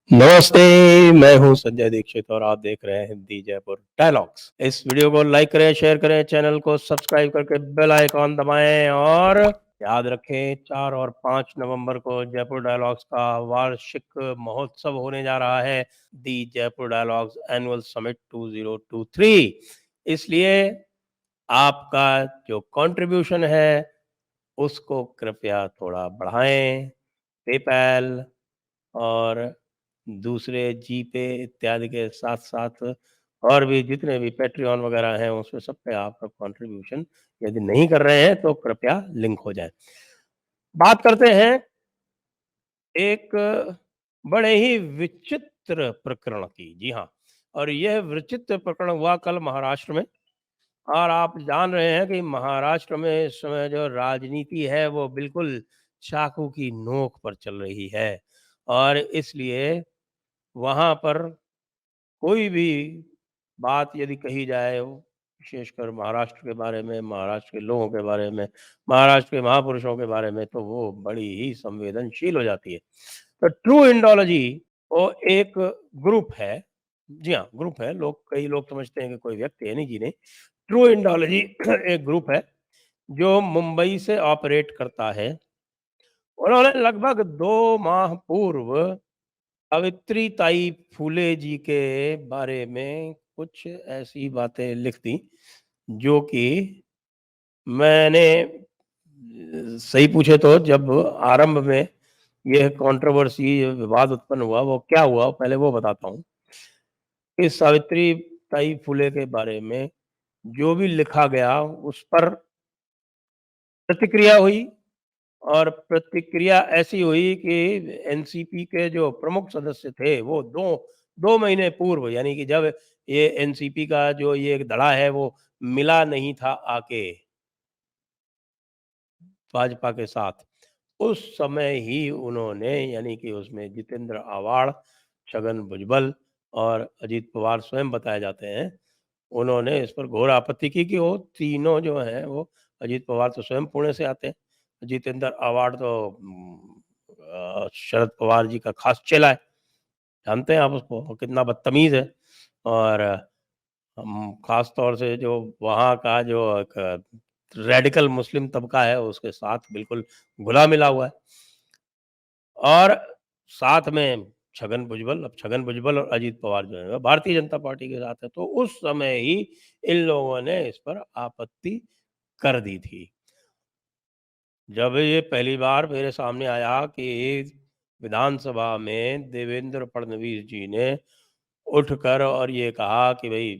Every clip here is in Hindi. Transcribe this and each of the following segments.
नमस्ते, मैं हूँ संजय दीक्षित और आप देख रहे हैं हिंदी जयपुर डायलॉग्स। इस वीडियो को लाइक करें, शेयर करें, चैनल को सब्सक्राइब करके बेल आइकॉन दबाएं और याद रखें 4 और 5 नवंबर को जयपुर डायलॉग्स का वार्षिक महोत्सव होने जा रहा है, दी जयपुर डायलॉग्स एनुअल समिट 2023। इसलिए आपका जो कंट्रीब्यूशन है, उसको कृपया थोड़ा बढ़ाएँ। पेपैल और दूसरे जीपे इत्यादि के साथ-साथ और भी जितने भी पैट्रियन वगैरह हैं, उसमें सब पे आपका कंट्रीब्यूशन यदि नहीं कर रहे हैं, तो कृपया लिंक हो जाएँ। बात करते हैं एक बड़े ही विचित्र प्रकरण की। जी हाँ, और यह विचित्र प्रकरण हुआ कल महाराष्ट्र में और आप जान रहे हैं कि महाराष्ट्र में इस समय जो राजनीति है, वो बिल्कुल चाकू की नोक पर चल रही है और इसलिए वहाँ पर कोई भी बात यदि कही जाए वो विशेषकर महाराष्ट्र के बारे में, महाराष्ट्र के लोगों के बारे में, महाराष्ट्र के महापुरुषों के बारे में तो वो बड़ी ही संवेदनशील हो जाती है। तो ट्रू इंडोलॉजी वो एक ग्रुप है। जी हाँ, ग्रुप है। कई लोग समझते हैं कि कोई व्यक्ति है, नहीं जी नहीं। ट्रू इंडोलॉजी एक ग्रुप है जो मुंबई से ऑपरेट करता है। उन्होंने लगभग 2 माह पूर्व सावित्रीताई फूले जी के बारे में कुछ ऐसी बातें लिख दी जो कि मैंने सही पूछे तो जब आरंभ में यह कंट्रोवर्सी विवाद उत्पन्न हुआ वो क्या हुआ पहले वो बताता हूँ कि सावित्रीताई फूले के बारे में जो भी लिखा गया उस पर प्रतिक्रिया हुई और प्रतिक्रिया ऐसी हुई कि एनसीपी के जो प्रमुख सदस्य थे वो 2 महीने पूर्व यानी कि जब ये एनसीपी का जो ये एक धड़ा है वो मिला नहीं था आके भाजपा के साथ, उस समय ही उन्होंने यानी कि उसमें जितेंद्र आवाड़, छगन भुजबल और अजीत पवार स्वयं बताए जाते हैं, उन्होंने इस पर घोर आपत्ति की कि वो तीनों जो हैं वो अजीत पवार तो स्वयं पुणे से आते हैं। जितेंद्र आवाड़ तो शरद पवार जी का खास चेला है। जानते हैं आप उसको, वो कितना बदतमीज़ है और हम खास तौर से जो वहाँ का जो एक रेडिकल मुस्लिम तबका है, उसके साथ बिल्कुल घुला-मिला हुआ है। और साथ में छगन भुजबल और अजीत पवार जो है, वो भारतीय जनता पार्टी के साथ है। तो उस समय ही इन लोगों ने इस पर आपत्ति कर दी थी। जब ये पहली बार मेरे सामने आया कि विधानसभा में देवेंद्र फडणवीस जी ने उठकर और ये कहा कि भई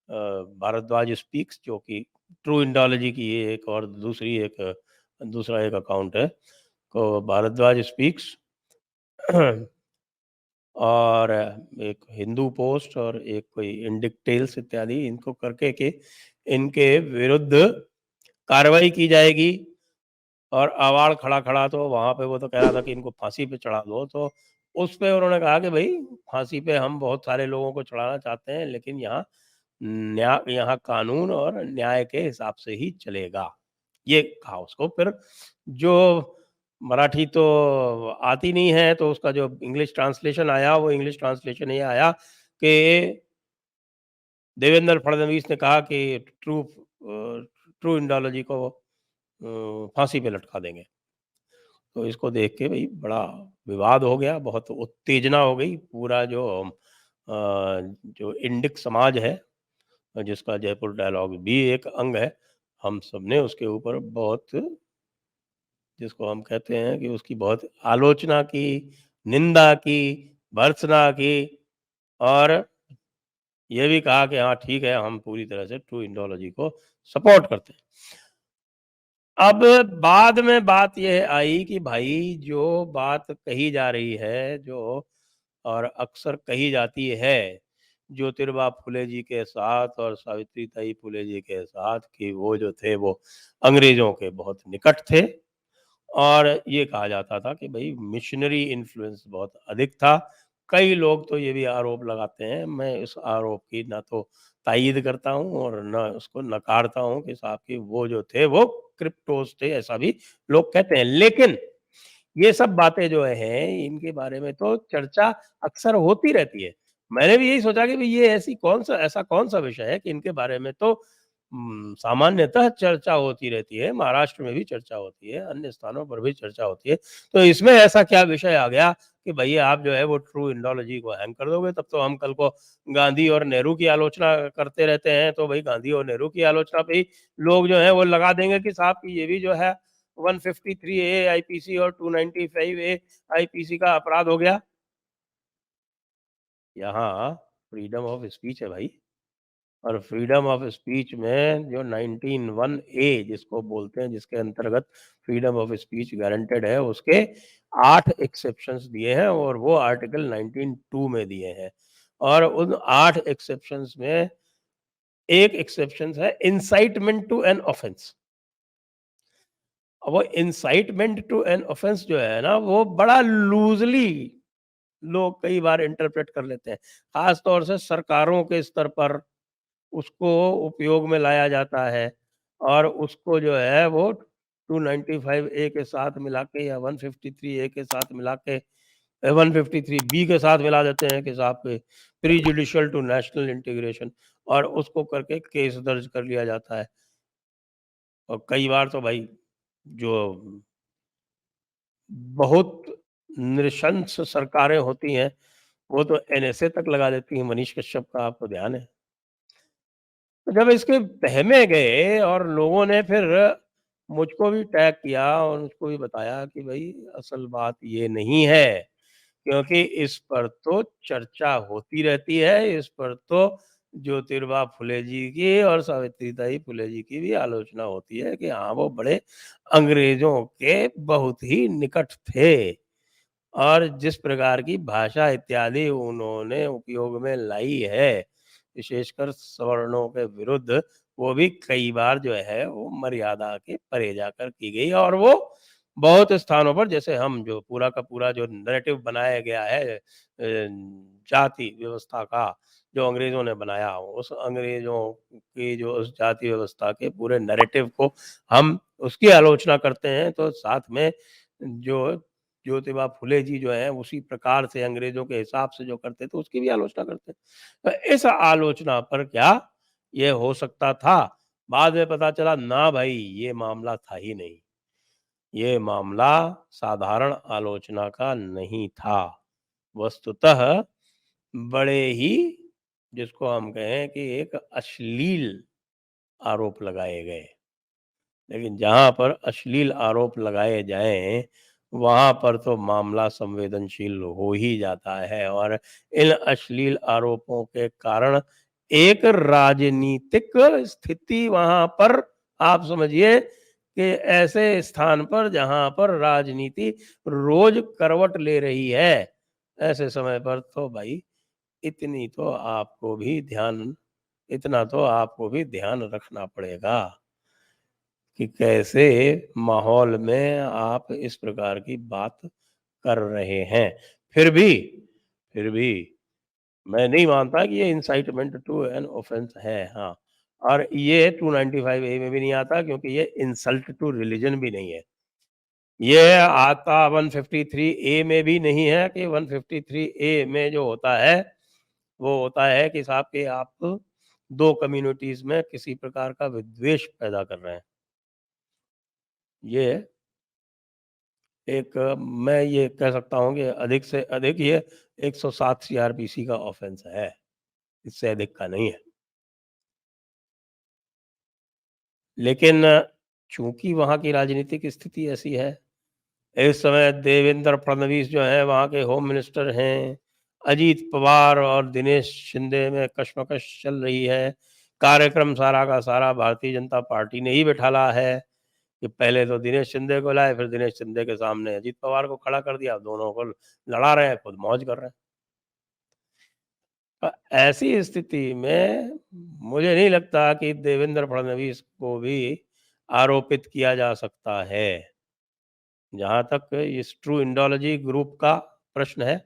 भारद्वाज स्पीक्स जो कि ट्रू इंडोलॉजी की ये एक और दूसरा एक अकाउंट है। तो भारद्वाज स्पीक्स और एक हिंदू पोस्ट और एक कोई इंडिक टेल्स इत्यादि इनको करके के इनके विरुद्ध कार्रवाई की जाएगी और अवार्ड खड़ा-खड़ा तो वहाँ पे वो तो कह रहा था कि इनको फांसी पे चढ़ा दो, तो उस पे उन्होंने कहा कि भई फांसी पे हम बहुत सारे लोगों को चढ़ाना चाहते हैं, लेकिन यहाँ कानून और न्याय के हिसाब से ही चलेगा। ये कहा उसको फिर जो मराठी तो आती नहीं है, तो उसका जो इंग्लिश ट्रांसलेशन आया, वो इंग्लिश ट्रांसलेशन ये आया कि देवेंद्र फडणवीस ने कहा कि ट्रू इंडोलॉजी को फांसी पे लटका देंगे। तो इसको देख के भई बड़ा विवाद हो गया, बहुत उत्तेजना हो गई। पूरा जो इंडिक समाज है, जिसका जयपुर डायलॉग भी एक अंग है, हम सबने उसके ऊपर बहुत जिसको हम कहते हैं कि उसकी बहुत आलोचना की, निंदा की, भर्त्सना की और ये भी कहा कि हाँ, ठीक है, हम पूरी तरह से ट्रू इंडोलॉजी को सपोर्ट करते हैं। अब बाद में बात ये आई कि भाई जो बात कही जा रही है, जो और अक्सर कही जाती है, ज्योतिबा फुले जी के साथ और सावित्रीताई फुले जी के साथ कि वो जो थे वो अंग्रेज़ों के बहुत निकट थे और ये कहा जाता था कि भई मिशनरी इन्फ्लुएंस बहुत अधिक था। कई लोग तो ये भी आरोप लगाते हैं, मैं इस आरोप की ना तो तायीद करता हूँ और ना उसको नकारता हूँ कि साहब कि वो जो थे वो क्रिप्टोस थे, ऐसा भी लोग कहते हैं। लेकिन ये सब बातें जो हैं, इनके बारे में तो चर्चा अक्सर होती रहती है। मैंने भी यही सोचा कि भई ये ऐसा कौन-सा विषय है कि इनके बारे में तो सामान्यतः चर्चा होती रहती है, महाराष्ट्र में भी चर्चा होती है, अन्य स्थानों पर भी चर्चा होती है। तो इसमें ऐसा क्या विषय आ गया कि भैया आप जो है वो ट्रू इंडोलॉजी को हैंग कर दोगे, तब तो हम कल को गांधी और नेहरू की आलोचना करते रहते हैं, तो भई गांधी और नेहरू की आलोचना पे ही लोग जो हैं वो लगा देंगे कि साहब ये भी जो है 153 ए आईपीसी और 295 ए आईपीसी का अपराध हो गया। यहाँ फ्रीडम ऑफ स्पीच है भाई। और फ्रीडम ऑफ स्पीच में जो 19 ए जिसको बोलते हैं, जिसके अंतर्गत फ्रीडम ऑफ स्पीच गारंटेड है, उसके 8 एक्सेप्शंस दिए हैं और वो आर्टिकल 19(2) में दिए हैं। और उन 8 एक्सेप्शंस में एक एक्सेप्शन है इंसाइटमेंट टू एन ऑफेंस। अब वो इंसाइटमेंट टू एन ऑफेंस जो है ना, वो बड़ा लूजली लोग कई बार इंटरप्रेट कर लेते हैं। खास तौर से सरकारों के स्तर पर उसको उपयोग में लाया जाता है और उसको जो है वो 295 ए के साथ मिला के या 153 ए के साथ मिला के 153 बी के साथ मिला देते हैं कि साहब prejudicial to national integration, और उसको करके केस दर्ज कर लिया जाता है। और कई बार तो भाई जो बहुत नृशंस सरकारें होती हैं, वो तो एनएसए तक लगा देती हैं। मनीष कश्यप का आपको ध्यान है? तो जब इसके तह में गए और लोगों ने फिर मुझको भी टैग किया और उसको भी बताया कि भाई असल बात ये नहीं है, क्योंकि इस पर तो चर्चा होती रहती है, इस पर तो ज्योतिबा फुले जी की और सावित्रीबाई फुले जी की भी आलोचना होती है कि हाँ, वो बड़े अंग्रेजों के बहुत ही निकट थे और जिस प्रकार की भाषा इत्यादि उन्होंने उपयोग में लाई है, विशेषकर सवर्णों के विरुद्ध, वो भी कई बार जो है वो मर्यादा के परे जाकर की गई। और वो बहुत स्थानों पर, जैसे हम जो पूरा का पूरा जो नैरेटिव बनाया गया है जाति व्यवस्था का, जो अंग्रेज़ों ने बनाया, उस अंग्रेज़ों की जो उस जाति व्यवस्था के पूरे नैरेटिव को हम उसकी आलोचना करते हैं, तो साथ में जो ज्योतिबा फुले जी जो हैं उसी प्रकार से अंग्रेजों के हिसाब से जो करते थे उसकी भी आलोचना करते हैं। तो इस आलोचना पर क्या ये हो सकता था? बाद में पता चला ना भाई, ये मामला था ही नहीं। ये मामला साधारण आलोचना का नहीं था। वस्तुतः बड़े ही, जिसको हम कहें कि एक अश्लील आरोप लगाए गए। लेकिन जहाँ पर अश्लील आरोप लगाए जाएँ, वहाँ पर तो मामला संवेदनशील हो ही जाता है और इन अश्लील आरोपों के कारण एक राजनीतिक स्थिति वहाँ पर, आप समझिए कि ऐसे स्थान पर जहाँ पर राजनीति रोज करवट ले रही है, ऐसे समय पर तो भाई इतनी तो आपको भी ध्यान इतना तो आपको भी ध्यान रखना पड़ेगा कि कैसे माहौल में आप इस प्रकार की बात कर रहे हैं। फिर भी फिर भी मैं नहीं मानता कि ये इंसाइटमेंट टू एन ऑफेंस है, हाँ। और ये 295 ए में भी नहीं आता, क्योंकि ये इंसल्ट टू रिलिजन भी नहीं है। ये आता 153 ए में भी नहीं है कि 153 ए में जो होता है, वो होता है कि साहब कि आप 2 कम्युनिटीज़ में किसी प्रकार का विद्वेष पैदा कर रहे हैं। ये मैं ये कह सकता हूँ कि अधिक से अधिक ये 107 सीआरपीसी का ऑफेंस है, इससे अधिक का नहीं है। लेकिन चूँकि वहाँ की राजनीतिक स्थिति ऐसी है, इस समय देवेंद्र फडणवीस जो हैं वहाँ के होम मिनिस्टर हैं, अजीत पवार और दिनेश शिंदे में कशमकश चल रही है। कार्यक्रम सारा का सारा भारतीय जनता पार्टी ने ही बिठाला है कि पहले तो दिनेश शिंदे को लाए, फिर दिनेश शिंदे के सामने अजीत पवार को खड़ा कर दिया, दोनों को लड़ा रहे हैं, खुद मौज कर रहे हैं। ऐसी स्थिति में मुझे नहीं लगता कि देवेंद्र फडणवीस को भी आरोपित किया जा सकता है। जहाँ तक इस ट्रू इंडोलॉजी ग्रुप का प्रश्न है,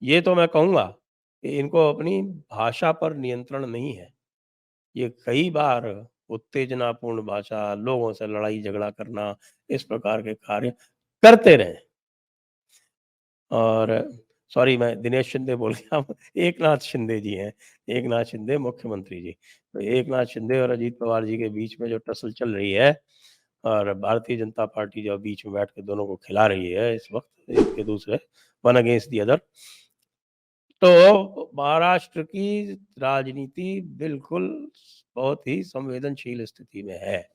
ये तो मैं कहूँगा कि इनको अपनी भाषा पर नियंत्रण नहीं है। ये कई बार उत्तेजनापूर्ण भाषा, लोगों से लड़ाई झगड़ा करना, इस प्रकार के कार्य करते रहे। और सॉरी मैं दिनेश शिंदे बोल गया एकनाथ शिंदे जी हैं, एकनाथ शिंदे मुख्यमंत्री जी। तो एकनाथ शिंदे और अजीत पवार जी के बीच में जो टसल चल रही है और भारतीय जनता पार्टी जो बीच में बैठ के दोनों को खिला रही है इस वक़्त एक के दूसरे, वन अगेंस्ट द अदर। तो महाराष्ट्र की राजनीति बिल्कुल बहुत ही संवेदनशील स्थिति में है।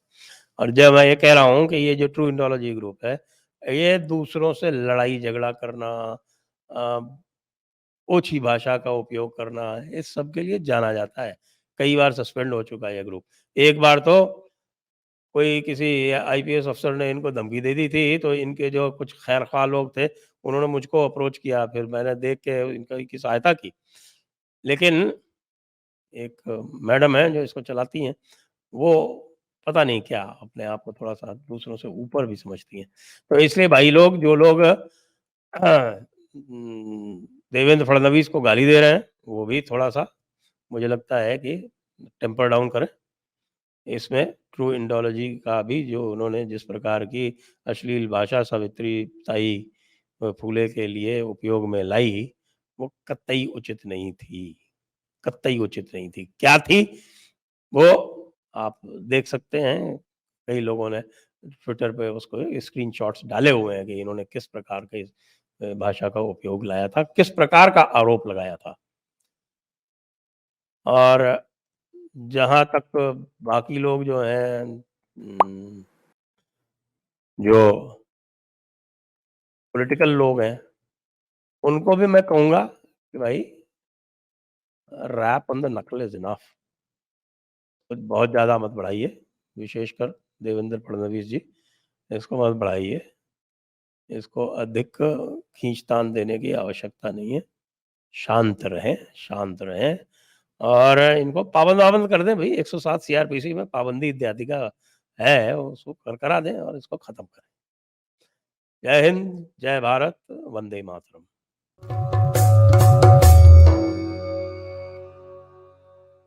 और जब मैं ये कह रहा हूँ कि ये जो ट्रू इंडोलॉजी ग्रुप है, ये दूसरों से लड़ाई झगड़ा करना, अ, ओछी भाषा का उपयोग करना, इस सब के लिए जाना जाता है। कई बार सस्पेंड हो चुका है ये ग्रुप। एक बार तो कोई किसी आईपीएस अफ़सर ने इनको धमकी दे दी थी, तो इनके जो कुछ खैर-ख़्वाह लोग थे, उन्होंने मुझको अप्रोच किया, फिर मैंने देख के इनकी सहायता की। लेकिन एक मैडम हैं जो इसको चलाती हैं, वो पता नहीं क्या अपने आप को थोड़ा-सा दूसरों से ऊपर भी समझती हैं। तो इसलिए भाई लोग जो लोग देवेंद्र फडणवीस को गाली दे रहे हैं, वो भी थोड़ा-सा मुझे लगता है कि टेम्पर डाउन करें। इसमें ट्रू इंडोलॉजी का भी जो उन्होंने जिस प्रकार की अश्लील भाषा सावित्रीताई फुले के लिए उपयोग में लाई, वो कतई उचित नहीं थी, कतई उचित नहीं थी। क्या थी? वो आप देख सकते हैं, कई लोगों ने ट्विटर पे उसको स्क्रीनशॉट्स डाले हुए हैं कि इन्होंने किस प्रकार के भाषा का उपयोग लाया था, किस प्रकार का आरोप लगाया था। और जहाँ तक बाकी लोग जो हैं जो पॉलिटिकल लोग हैं, उनको भी मैं कहूँगा कि भाई रैप ऑन द नकल इज़ इनफ। कुछ बहुत ज़्यादा मत बढ़ाइए, विशेषकर देवेंद्र फडणवीस जी, इसको मत बढ़ाइए। इसको अधिक खींचतान देने की आवश्यकता नहीं है। शांत रहें और इनको पाबंद-वाबंद कर दें भई 107 सीआरपीसी में पाबंदी इत्यादि का है, उसको करा दें और इसको खत्म करें। जय हिंद, जय भारत, वंदे मातरम।